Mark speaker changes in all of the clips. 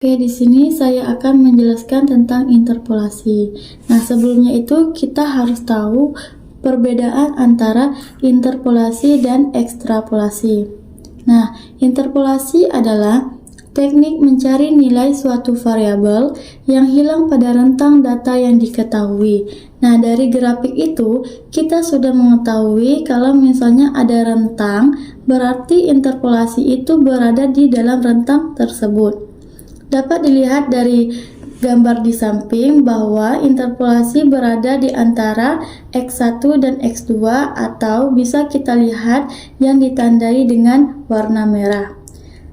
Speaker 1: Oke, di sini saya akan menjelaskan tentang interpolasi. Nah, sebelumnya itu kita harus tahu perbedaan antara interpolasi dan ekstrapolasi. Nah, interpolasi adalah teknik mencari nilai suatu variabel yang hilang pada rentang data yang diketahui. Nah, dari grafik itu kita sudah mengetahui kalau misalnya ada rentang, berarti interpolasi itu berada di dalam rentang tersebut. Dapat dilihat dari gambar di samping bahwa interpolasi berada di antara X1 dan X2 atau bisa kita lihat yang ditandai dengan warna merah.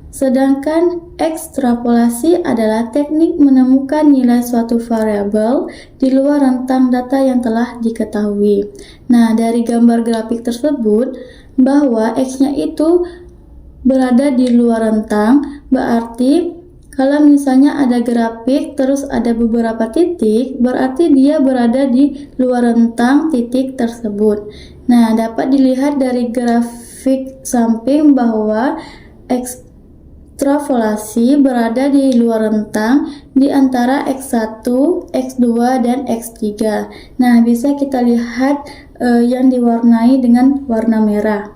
Speaker 1: Sedangkan ekstrapolasi adalah teknik menemukan nilai suatu variabel di luar rentang data yang telah diketahui. Nah, dari gambar grafik tersebut bahwa X-nya itu berada di luar rentang, berarti kalau misalnya ada grafik terus ada beberapa titik, berarti dia berada di luar rentang titik tersebut. Nah, dapat dilihat dari grafik samping bahwa ekstrapolasi berada di luar rentang di antara X1, X2, dan X3. Nah, bisa kita lihat yang diwarnai dengan warna merah.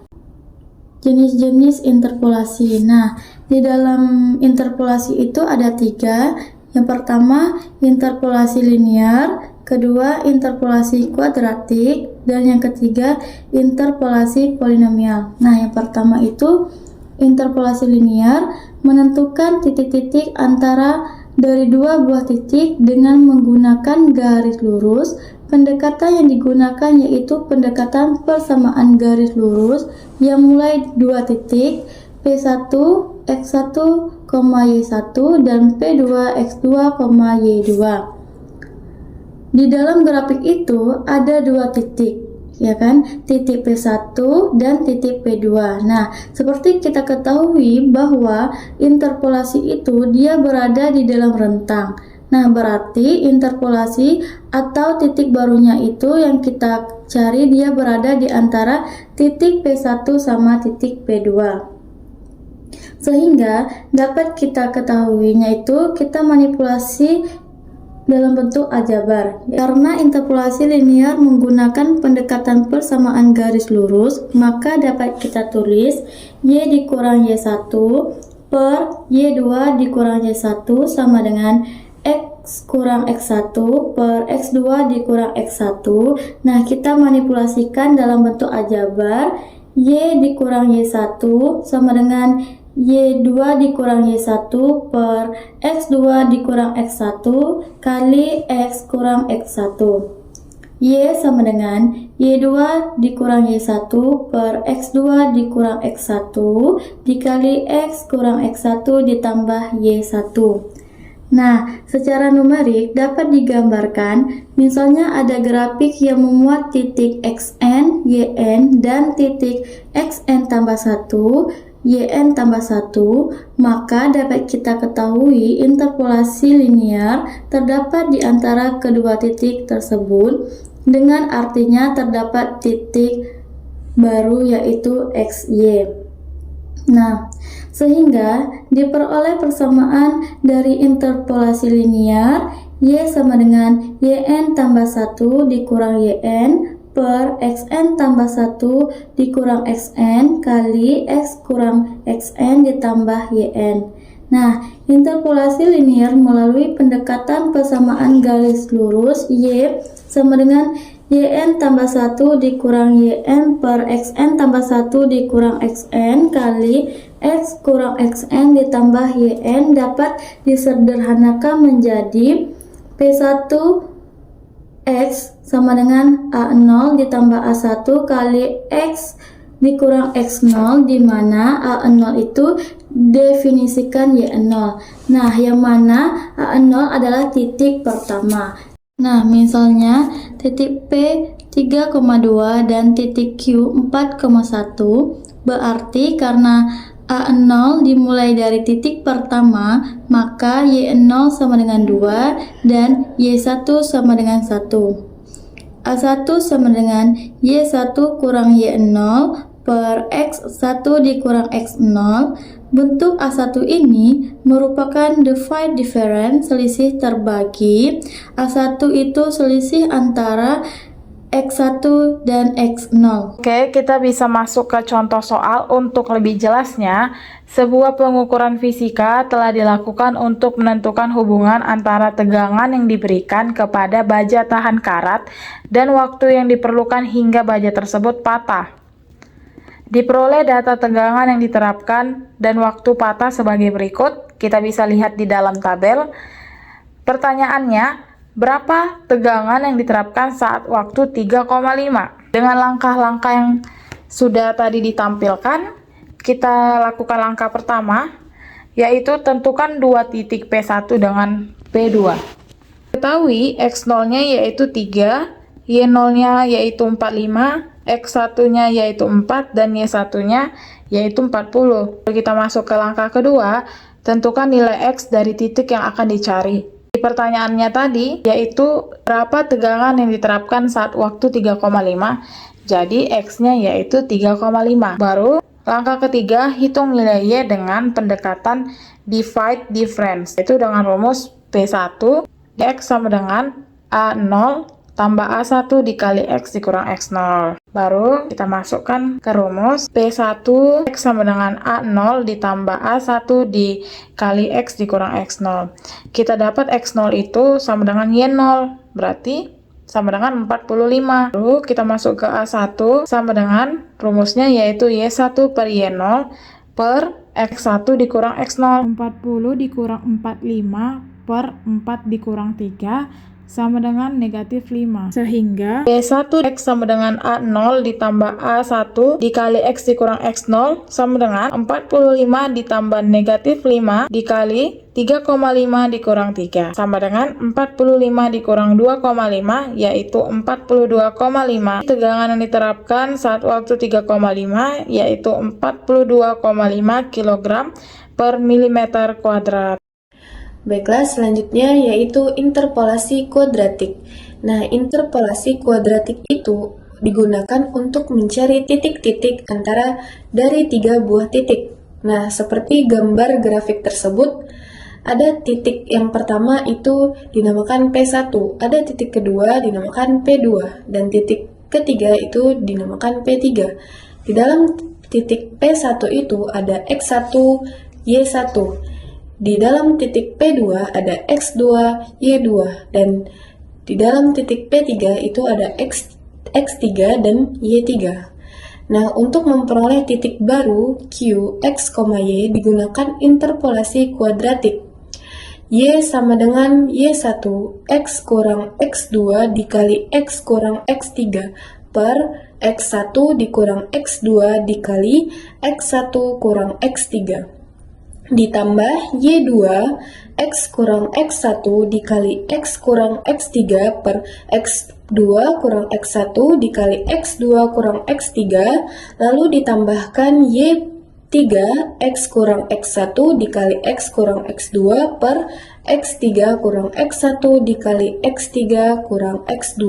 Speaker 1: Jenis-jenis interpolasi. Nah, di dalam interpolasi itu ada 3. Yang pertama, interpolasi linear, kedua, interpolasi kuadratik, dan yang ketiga, interpolasi polinomial. Nah, yang pertama itu interpolasi linear, menentukan titik-titik antara dari dua buah titik dengan menggunakan garis lurus. Pendekatan yang digunakan yaitu pendekatan persamaan garis lurus yang mulai dua titik P1, X1, Y1 dan P2, X2, Y2. Di dalam grafik itu ada dua titik, ya kan? Titik P1 dan titik P2. Nah, seperti kita ketahui bahwa interpolasi itu dia berada di dalam rentang. Nah, berarti interpolasi atau titik barunya itu yang kita cari dia berada di antara titik P1 sama titik P2. Sehingga dapat kita ketahuinya itu kita manipulasi dalam bentuk aljabar. Karena interpolasi linear menggunakan pendekatan persamaan garis lurus, maka dapat kita tulis Y dikurang Y1 per Y2 dikurang Y1 sama dengan X kurang X1 per X2 dikurang X1. Nah, kita manipulasikan dalam bentuk aljabar. Y dikurang Y1 sama dengan Y2 dikurang Y1 per X2 dikurang X1 kali X kurang X1. Y sama dengan Y2 dikurang Y1 per X2 dikurang X1 dikali X kurang X1 ditambah Y1. Nah, secara numerik dapat digambarkan, misalnya ada grafik yang memuat titik XN, YN, dan titik XN tambah 1, YN tambah 1, maka dapat kita ketahui interpolasi linear terdapat di antara kedua titik tersebut, dengan artinya terdapat titik baru yaitu XY. Nah, sehingga diperoleh persamaan dari interpolasi linear Y sama dengan YN tambah 1 dikurang YN per XN tambah 1 dikurang XN kali X kurang XN ditambah YN. Nah, interpolasi linear melalui pendekatan persamaan garis lurus Y sama dengan YN tambah 1 dikurang YN per XN tambah 1 dikurang XN kali X kurang XN ditambah YN dapat disederhanakan menjadi P1 X sama dengan A0 ditambah A1 kali X dikurang X0, di mana A0 itu definisikan Y0. Nah, yang mana A0 adalah titik pertama. Nah, misalnya titik P 3,2 dan titik Q 4,1, berarti karena A0 dimulai dari titik pertama, maka Y0 sama dengan 2 dan Y1 sama dengan 1. A1 sama dengan Y1 kurang Y0 per X1 dikurang X0. Bentuk A1 ini merupakan divide difference, selisih terbagi. A1 itu selisih antara X1 dan X0.
Speaker 2: Oke, kita bisa masuk ke contoh soal. Untuk lebih jelasnya, sebuah pengukuran fisika telah dilakukan untuk menentukan hubungan antara tegangan yang diberikan kepada baja tahan karat dan waktu yang diperlukan hingga baja tersebut patah. Diperoleh data tegangan yang diterapkan dan waktu patah sebagai berikut. Kita bisa lihat di dalam tabel. Pertanyaannya, berapa tegangan yang diterapkan saat waktu 3,5? Dengan langkah-langkah yang sudah tadi ditampilkan, kita lakukan langkah pertama, yaitu tentukan dua titik P1 dengan P2. Ketahui X0-nya yaitu 3, Y0-nya yaitu 45, X1-nya yaitu 4, dan Y1-nya yaitu 40. Kita masuk ke langkah kedua, tentukan nilai X dari titik yang akan dicari. Di pertanyaannya tadi, yaitu berapa tegangan yang diterapkan saat waktu 3,5, jadi X-nya yaitu 3,5. Baru langkah ketiga, hitung nilai Y dengan pendekatan divide difference, yaitu dengan rumus P1, X sama dengan A0 tambah A1 dikali X dikurang X0. Baru kita masukkan ke rumus P1 X sama dengan A0 ditambah A1 dikali X dikurang X0. Kita dapat X0 itu sama dengan Y0, berarti sama dengan 45. Lalu kita masuk ke A1 sama dengan rumusnya yaitu Y1 per Y0 per X1 dikurang X0. 40 dikurang 45 per 4 dikurang 3 sama dengan negatif 5. Sehingga Y1 X sama dengan A0 ditambah A1 dikali X dikurang X0 sama dengan 45 ditambah negatif 5 dikali 3,5 dikurang 3 sama dengan 45 dikurang 2,5 yaitu 42,5. Tegangan yang diterapkan saat waktu 3,5 yaitu 42,5 kg per milimeter kuadrat.
Speaker 1: Baiklah, selanjutnya yaitu interpolasi kuadratik. Nah, interpolasi kuadratik itu digunakan untuk mencari titik-titik antara dari 3 buah titik. Nah, seperti gambar grafik tersebut, ada titik yang pertama itu dinamakan P1, ada titik kedua dinamakan P2, dan titik ketiga itu dinamakan P3. Di dalam titik P1 itu ada X1, Y1. Di dalam titik P2 ada X2, Y2, dan di dalam titik P3 itu ada X3 dan Y3. Nah, untuk memperoleh titik baru Q, X, Y digunakan interpolasi kuadratik. Y sama dengan Y1, X kurang X2 dikali X kurang X3 per X1 dikurang X2 dikali X1 kurang X3. Ditambah Y2 X kurang X1 dikali X kurang X3 per X2 kurang X1 dikali X2 kurang X3, lalu ditambahkan Y3 X kurang X1 dikali X kurang X2 per X3 kurang X1 dikali X3 kurang X2.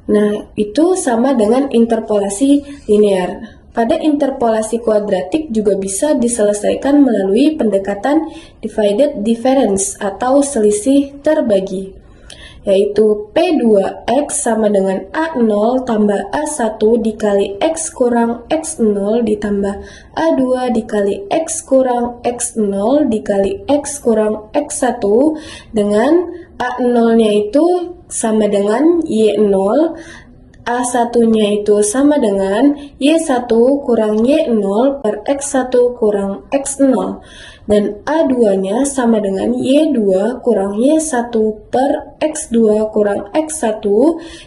Speaker 1: Nah, itu sama dengan interpolasi linear. Pada interpolasi kuadratik juga bisa diselesaikan melalui pendekatan divided difference atau selisih terbagi, yaitu P2X sama dengan A0 tambah A1 dikali X kurang X0 ditambah A2 dikali X kurang X0 dikali X kurang X1 dengan A0-nya itu sama dengan Y0, A1-nya itu sama dengan Y1 kurang Y0 per X1 kurang X0, dan A2-nya sama dengan Y2 kurang Y1 per X2 kurang X1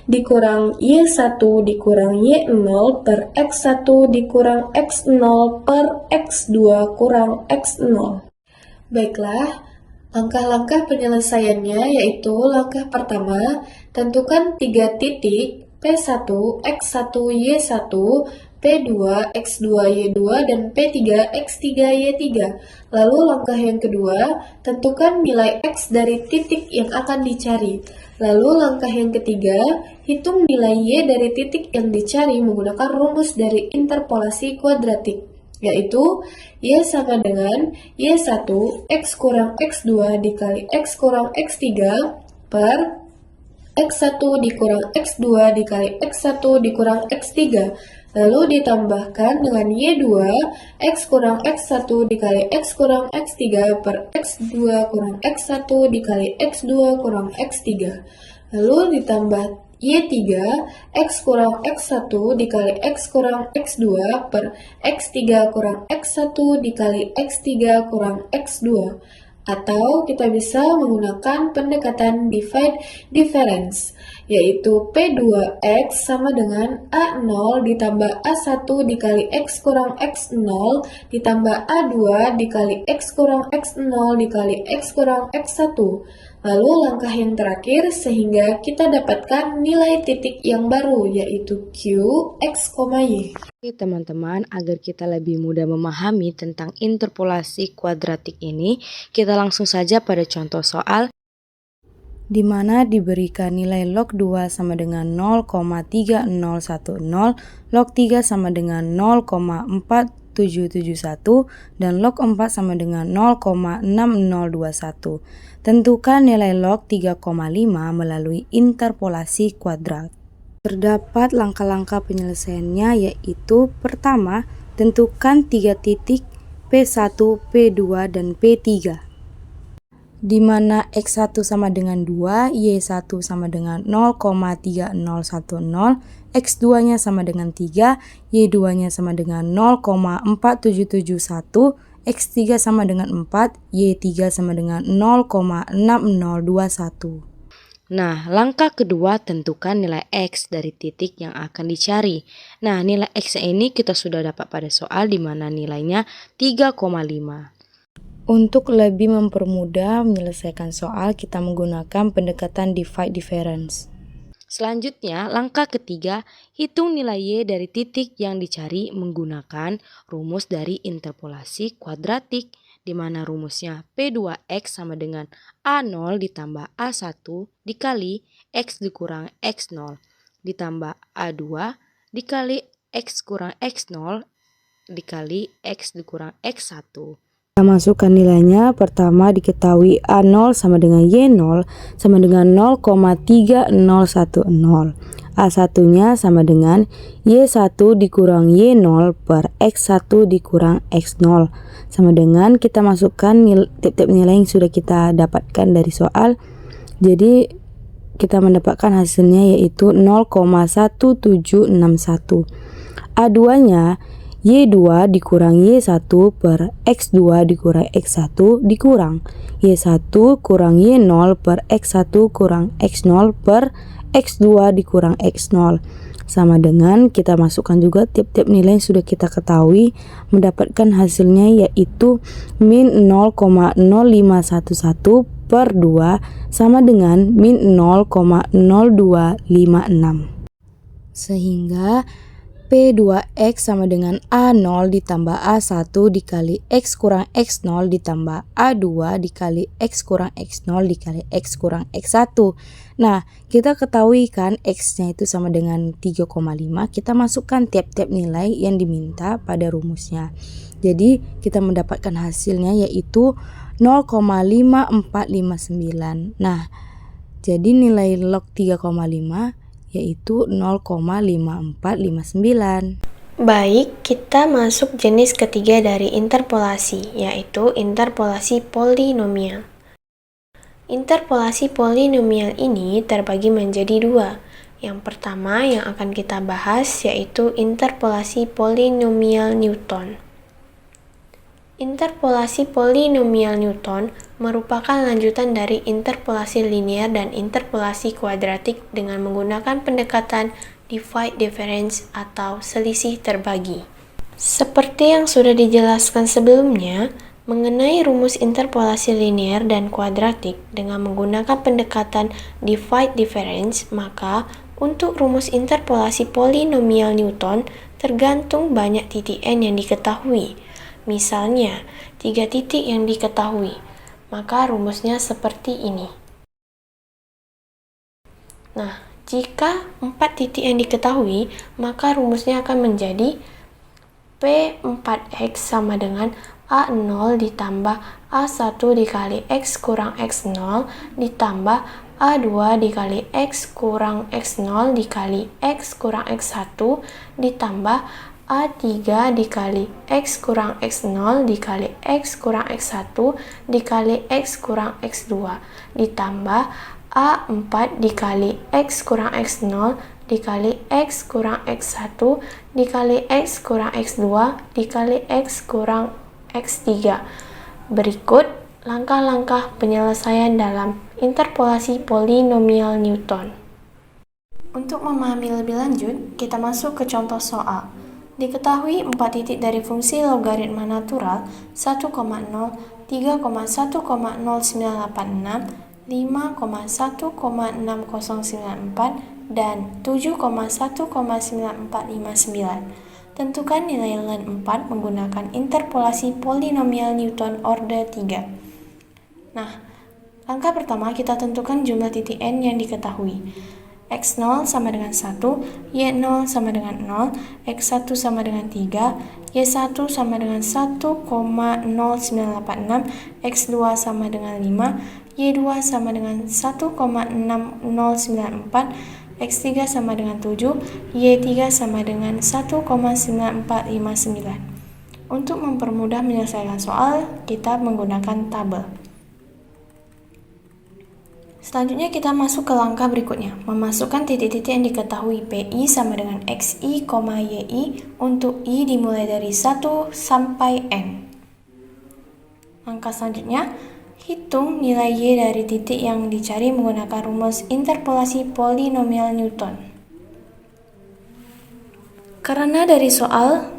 Speaker 1: dikurang Y1 dikurang Y0 per X1 dikurang X0 per X2 kurang X0. Baiklah, langkah-langkah penyelesaiannya yaitu langkah pertama, tentukan 3 titik P1, X1, Y1, P2, X2, Y2, dan P3, X3, Y3. Lalu langkah yang kedua, tentukan nilai X dari titik yang akan dicari. Lalu langkah yang ketiga, hitung nilai Y dari titik yang dicari menggunakan rumus dari interpolasi kuadratik, yaitu Y sama dengan Y1 X kurang X2 dikali X kurang X3 per X1 dikurang X2 dikali X1 dikurang X3, lalu ditambahkan dengan Y2 X kurang X1 dikali X kurang X3 per X2 kurang X1 dikali X2 kurang X3, lalu ditambah Y3 X kurang X1 dikali X kurang X2 per X3 kurang X1 dikali X3 kurang X2. Atau kita bisa menggunakan pendekatan divide difference, yaitu P2X sama dengan A0 ditambah A1 dikali X kurang X0 ditambah A2 dikali X kurang X0 dikali X kurang X1. Lalu langkah yang terakhir sehingga kita dapatkan nilai titik yang baru, yaitu Q, X, Y.
Speaker 3: Oke teman-teman, agar kita lebih mudah memahami tentang interpolasi kuadratik ini, kita langsung saja pada contoh soal di mana diberikan nilai log 2 sama dengan 0,3010, log 3 sama dengan 0,4771, dan log 4 sama dengan 0,6021. Tentukan nilai log 3,5 melalui interpolasi kuadrat. Terdapat langkah-langkah penyelesaiannya, yaitu pertama, tentukan 3 titik P1, P2, dan P3 di mana X1 sama dengan 2, Y1 sama dengan 0,3010, X2-nya sama dengan 3, Y2-nya sama dengan 0,4771, X3 sama dengan 4, Y3 sama dengan 0,6021. Nah, langkah kedua tentukan nilai X dari titik yang akan dicari. Nah, nilai X ini kita sudah dapat pada soal di mana nilainya 3,5. Untuk lebih mempermudah menyelesaikan soal, kita menggunakan pendekatan divide difference. Selanjutnya, langkah ketiga, hitung nilai Y dari titik yang dicari menggunakan rumus dari interpolasi kuadratik, di mana rumusnya P2X sama dengan A0 ditambah A1 dikali X dikurang X0 ditambah A2 dikali X kurang X0 dikali X dikurang X1. Kita masukkan nilainya. Pertama diketahui A0 sama dengan Y0 sama dengan 0,3010. A1-nya sama dengan Y1 dikurang Y0 per X1 dikurang X0. Sama dengan kita masukkan tiap-tiap nilai yang sudah kita dapatkan dari soal. Jadi kita mendapatkan hasilnya yaitu 0,1761. A2-nya Y2 dikurang Y1 per X2 dikurang X1 dikurang Y1 kurang Y0 per X1 kurang X0 per X2 dikurang X0. Sama dengan kita masukkan juga tiap-tiap nilai yang sudah kita ketahui, mendapatkan hasilnya yaitu min 0,0511 per 2 sama dengan min 0,0256. Sehingga P2X sama dengan A0 ditambah A1 dikali X kurang X0 ditambah A2 dikali X kurang X0 dikali X kurang X1. Nah, kita ketahui kan X-nya itu sama dengan 3,5. Kita masukkan tiap-tiap nilai yang diminta pada rumusnya. Jadi, kita mendapatkan hasilnya yaitu 0,5459. Nah, jadi nilai log 3,5 yaitu 0,5459.
Speaker 4: Baik, kita masuk jenis ketiga dari interpolasi, yaitu interpolasi polinomial. Interpolasi polinomial ini terbagi menjadi dua. Yang pertama yang akan kita bahas yaitu interpolasi polinomial Newton. Interpolasi polinomial Newton merupakan lanjutan dari interpolasi linear dan interpolasi kuadratik dengan menggunakan pendekatan divide difference atau selisih terbagi. Seperti yang sudah dijelaskan sebelumnya, mengenai rumus interpolasi linear dan kuadratik dengan menggunakan pendekatan divide difference, maka Untuk rumus interpolasi polinomial Newton, tergantung banyak titik n yang diketahui. Misalnya, 3 titik yang diketahui, maka rumusnya seperti ini. Nah, jika 4 titik yang diketahui, maka rumusnya akan menjadi P4X sama dengan A0 ditambah A1 dikali X kurang X0 ditambah A2 dikali X kurang X0 dikali X kurang X1 ditambah A3 dikali X kurang X0 dikali X kurang X1 dikali X kurang X2 ditambah A4 dikali X kurang X0 dikali X kurang X1 dikali X kurang X2 dikali X kurang X3. Berikut langkah-langkah penyelesaian dalam interpolasi polinomial Newton. Untuk memahami lebih lanjut, kita masuk ke contoh soal. Diketahui 4 titik dari fungsi logaritma natural 1,0, 3,1,0986, 5,1,6094, dan 7,1,9459. Tentukan nilai ln 4 menggunakan interpolasi polinomial Newton order 3. Nah, langkah pertama kita tentukan jumlah titik n yang diketahui. X0 sama dengan 1, Y0 sama dengan 0, X1 sama dengan 3, Y1 sama dengan 1,0986, X2 sama dengan 5, Y2 sama dengan 1,6094, X3 sama dengan 7, Y3 sama dengan 1,9459. Untuk mempermudah menyelesaikan soal, kita menggunakan tabel. Selanjutnya kita masuk ke langkah berikutnya, memasukkan titik-titik yang diketahui PI sama dengan XI, YI untuk I dimulai dari 1 sampai N. Langkah selanjutnya, hitung nilai Y dari titik yang dicari menggunakan rumus interpolasi polinomial Newton. Karena dari soal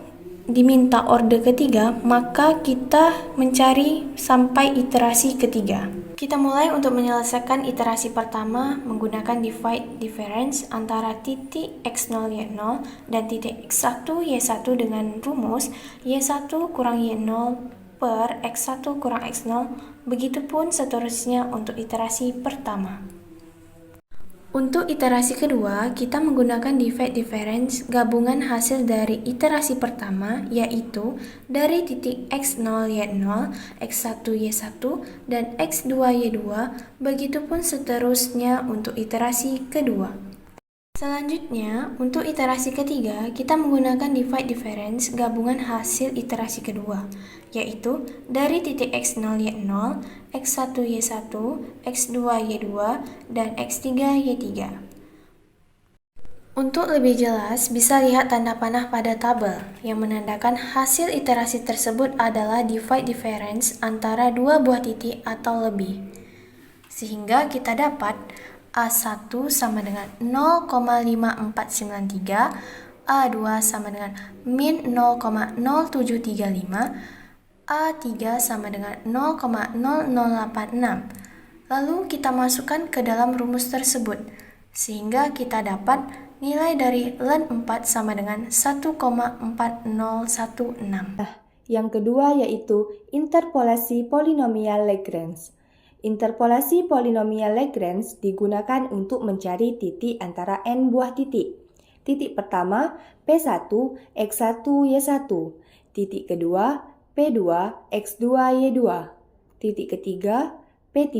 Speaker 4: diminta orde ketiga, maka kita mencari sampai iterasi ketiga. Kita mulai untuk menyelesaikan iterasi pertama menggunakan divide difference antara titik X0 Y0 dan titik X1 Y1 dengan rumus Y1 kurang Y0 per X1 kurang X0, begitupun seterusnya untuk iterasi pertama. Untuk iterasi kedua, kita menggunakan divide difference gabungan hasil dari iterasi pertama, yaitu dari titik X0 Y0, X1 Y1, dan X2 Y2, begitupun seterusnya untuk iterasi kedua. Selanjutnya, untuk iterasi ketiga, kita menggunakan divide difference gabungan hasil iterasi kedua, yaitu dari titik X0 Y0, X1 Y1, X2 Y2, dan X3 Y3. Untuk lebih jelas, bisa lihat tanda panah pada tabel yang menandakan hasil iterasi tersebut adalah divide difference antara dua buah titik atau lebih. Sehingga kita dapat A1 sama dengan 0,5493, A2 sama dengan min 0,0735, A3 sama dengan 0,0086. Lalu kita masukkan ke dalam rumus tersebut, sehingga kita dapat nilai dari ln 4 sama dengan 1,4016.
Speaker 5: Yang kedua yaitu interpolasi polinomial Lagrange. Interpolasi polinomial Lagrange digunakan untuk mencari titik antara n buah titik. Titik pertama P1, X1, Y1. Titik kedua P2, X2, Y2. Titik ketiga P3,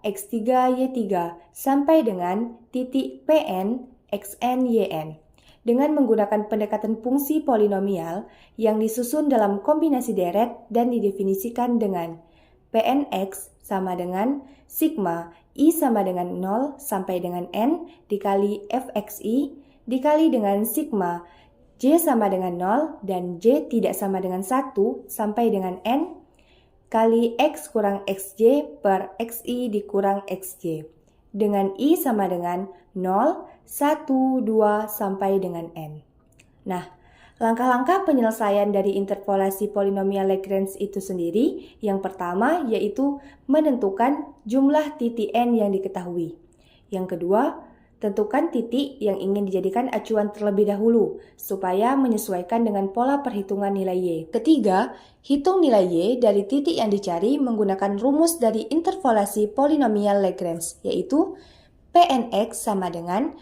Speaker 5: X3, Y3. Sampai dengan titik Pn, Xn, Yn. Dengan menggunakan pendekatan fungsi polinomial yang disusun dalam kombinasi deret dan didefinisikan dengan Pnx sama dengan sigma I sama dengan 0 sampai dengan N dikali Fxi dikali dengan sigma J sama dengan 0 dan J tidak sama dengan 1 sampai dengan N kali X kurang Xj per Xi dikurang Xj dengan I sama dengan 0, 1, 2 sampai dengan N. Nah, langkah-langkah penyelesaian dari interpolasi polinomial Lagrange itu sendiri, yang pertama yaitu menentukan jumlah titik n yang diketahui. Yang kedua, Tentukan titik yang ingin dijadikan acuan terlebih dahulu, supaya menyesuaikan dengan pola perhitungan nilai Y. Ketiga, hitung nilai Y dari titik yang dicari menggunakan rumus dari interpolasi polinomial Lagrange, yaitu Pnx sama dengan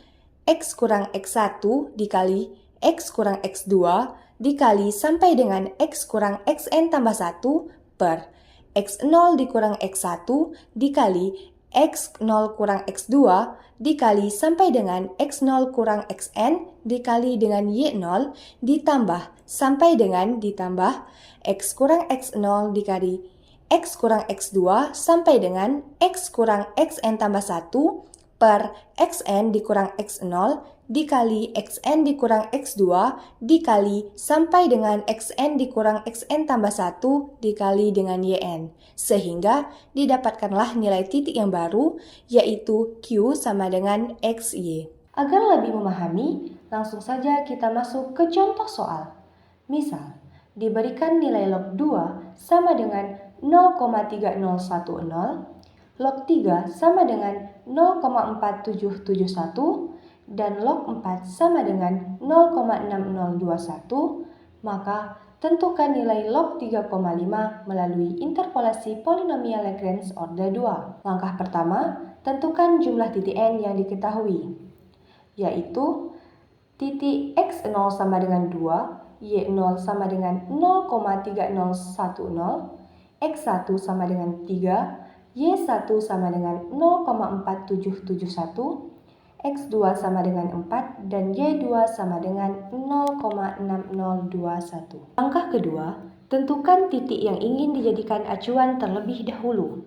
Speaker 5: X kurang X1 dikali X kurang X2 dikali sampai dengan X kurang Xn tambah 1 per X0 dikurang X1 dikali X0 kurang X2 dikali sampai dengan X0 kurang Xn dikali dengan Y0 ditambah sampai dengan ditambah X kurang X0 dikali X kurang X2 sampai dengan X kurang Xn tambah 1 per Xn dikurang X0 dikali Xn dikurang X2 dikali sampai dengan Xn dikurang Xn tambah 1 dikali dengan Yn. Sehingga didapatkanlah nilai titik yang baru, yaitu Q sama dengan XY. Agar lebih memahami, langsung saja kita masuk ke contoh soal. Misal, diberikan nilai log 2 sama dengan 0,3010, log 3 sama dengan 0,4771, dan log 4 sama dengan 0,6021, maka tentukan nilai log 3,5 melalui interpolasi polinomial Lagrange orde 2. Langkah pertama, tentukan jumlah titik n yang diketahui, yaitu titik x0 sama dengan 2, y0 sama dengan 0,3010, x1 sama dengan 3, y1 sama dengan 0,4771, X2 sama dengan 4 dan Y2 sama dengan 0,6021. Langkah kedua, tentukan titik yang ingin dijadikan acuan terlebih dahulu.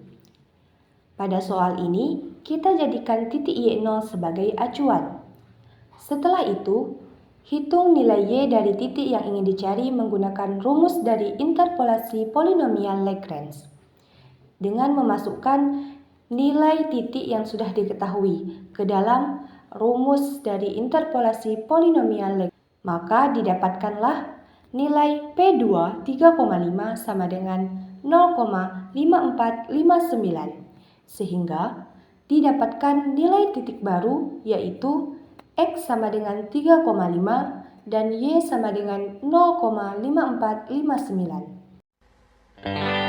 Speaker 5: Pada soal ini, kita jadikan titik Y0 sebagai acuan. Setelah itu, hitung nilai Y dari titik yang ingin dicari menggunakan rumus dari interpolasi polinomial Lagrange dengan memasukkan nilai titik yang sudah diketahui ke dalam rumus dari interpolasi polinomial Lagrange. Maka didapatkanlah nilai P2 3,5 sama dengan 0,5459. Sehingga didapatkan nilai titik baru, yaitu X sama dengan 3,5 dan Y sama dengan 0,5459.